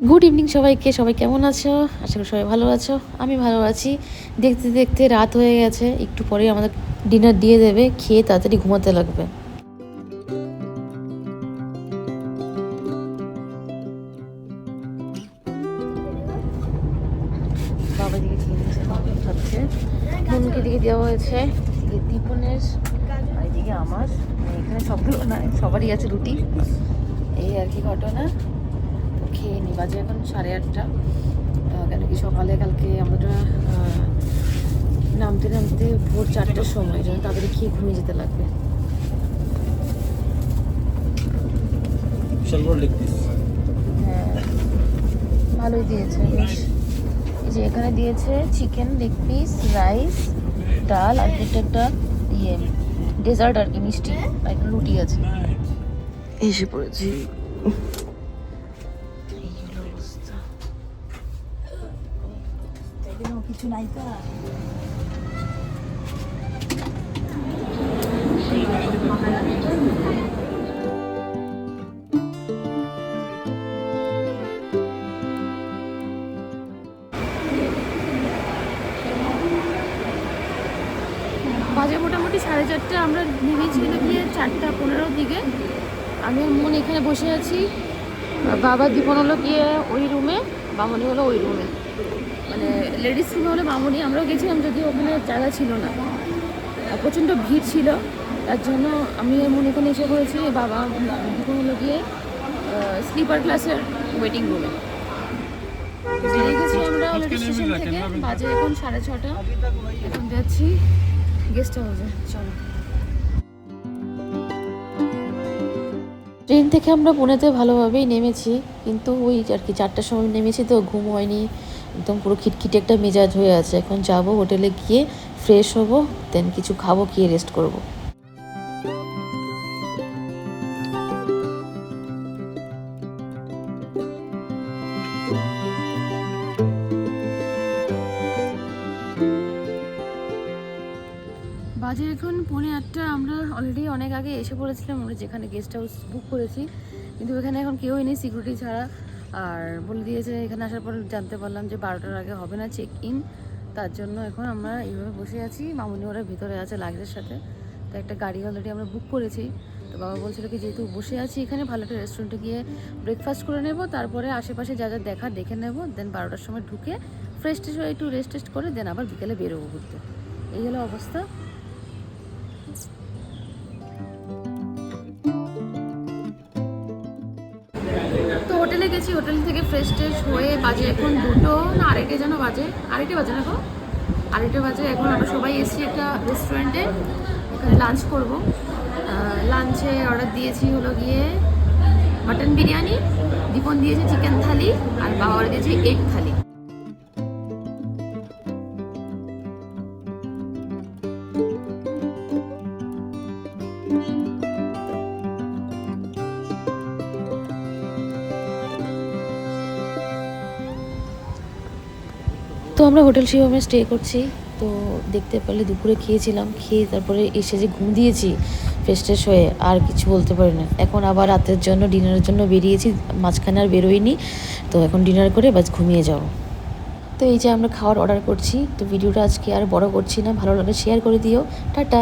Good evening সবাইকে। সবাই কেমন আছো? আশা করি সবাই ভালো আছো। আমি ভালো আছি। দেখতে দেখতে রাত হয়ে গেছে, একটু পরে আমাদের ডিনার দিয়ে দেবে, খেয়ে তাড়াতাড়ি ঘুমাতে লাগবে। বাবা দিকে খাচ্ছে, মনকে দিকে দেওয়া হয়েছে, এদিকে দীপনের আর এদিকে আমার। এখানে সবগুলো না, সবারই আছে রুটি। এই আর কি ঘটনা। তো খেয়ে নি। বাজে এখন 8:30। কেন কি সকালে কালকে আমরা নামতে নামতে ভোর 4টার সময়, যেন তাদের খেয়ে ঘুমিয়ে যেতে লাগবে। হ্যাঁ, ভালোই দিয়েছে বেশ। এই যে এখানে দিয়েছে চিকেন লেগ পিস, রাইস, ডাল আর একটা ডেজার্ট আর কি, মিষ্টি, আর একটা রুটি আছে। এসে পড়েছি। কিছু নাই তো। বাজে মোটামুটি 4:30। আমরা নেমেছি গিয়ে 4:15 দিকে। আমি আর মন এখানে বসে আছি। বাবা দীপন হলো গিয়ে ওই রুমে, মামনি হলো ওই রুমে, মানে লেডিস রুমে হলো মামনি। আমরাও গেছিলাম, যদিও ওখানে জায়গা ছিল না, প্রচণ্ড ভিড় ছিল। তার জন্য আমি আর মন এখানে এসে পড়েছি। বাবা দীপন হলো গিয়ে স্লিপার ক্লাসের ওয়েটিং রুমে। বেরিয়ে গেছি আমরা অলরেডি স্টেশন থেকে। বাজে এখন 6:30। এখন যাচ্ছি গেস্ট হাউসে। চলো। ট্রেন থেকে আমরা পুনেতে ভালোভাবেই নেমেছি, কিন্তু ওই আর কি 4টার সময় নেমেছি, তো ঘুম হয়নি, একদম পুরো খিটখিটে একটা মেজাজ হয়ে আছে। এখন যাব হোটেলে, গিয়ে ফ্রেশ হব, দেন কিছু খাবো, গিয়ে রেস্ট করব। বাজে এখন 7:45। আমরা অলরেডি অনেক আগে এসে পড়েছিলাম, আমরা যেখানে গেস্ট হাউস বুক করেছি, কিন্তু এখানে এখন কেউই নেই, সিকিউরিটি ছাড়া। আর বলে দিয়েছে, এখানে আসার পর জানতে পারলাম যে 12টার আগে হবে না চেক ইন। তার জন্য এখন আমরা এইভাবে বসে আছি। মামুনি ওরা ভিতরে আছে লাগেজের সাথে। তো একটা গাড়ি অলরেডি আমরা বুক করেছি। তো বাবা বলছিল কি, যেহেতু বসে আছি এখানে, ভালো একটা রেস্টুরেন্টে গিয়ে ব্রেকফাস্ট করে নেব, তারপরে আশেপাশে যা যা দেখা দেখে নেব, দেন 12টার সময় ঢুকে ফ্রেশ ট্রেশ হয়ে একটু রেস্ট টেস্ট করে দেন আবার বিকেলে বেরোবো ঘুরতে। এই হলো অবস্থা। তো হোটেলে গেছি, হোটেল থেকে ফ্রেশ ট্রেশ হয়ে বাজে এখন 2টো না 2:30 যেন বাজে, 2:30 বাজে না গো, 2:30 বাজে। এখন আমরা সবাই এসেছি একটা রেস্টুরেন্টে, এখানে লাঞ্চ করব। লাঞ্চে অর্ডার দিয়েছি হলো গিয়ে মাটন বিরিয়ানি, দীপন দিয়েছে চিকেন থালি, আর বাবা দিয়েছে এগ থালি। তো আমরা হোটেল শিবমে স্টে করছি। তো দেখতে পেলে দুপুরে খেয়েছিলাম, খেয়ে তারপরে এসে যে ঘুম দিয়েছি ফ্রেশ ট্রেশ হয়ে, আর কিছু বলতে পারি না। এখন আবার রাতের জন্য ডিনারের জন্য বেরিয়েছি, মাঝখানে আর বেরোইনি। তো এখন ডিনার করে বাস ঘুমিয়ে যাব। তো এই যে আমরা খাওয়ার অর্ডার করছি। তো ভিডিওটা আজকে আর বড় করছি না, ভালো লাগে শেয়ার করে দিও। টাটা।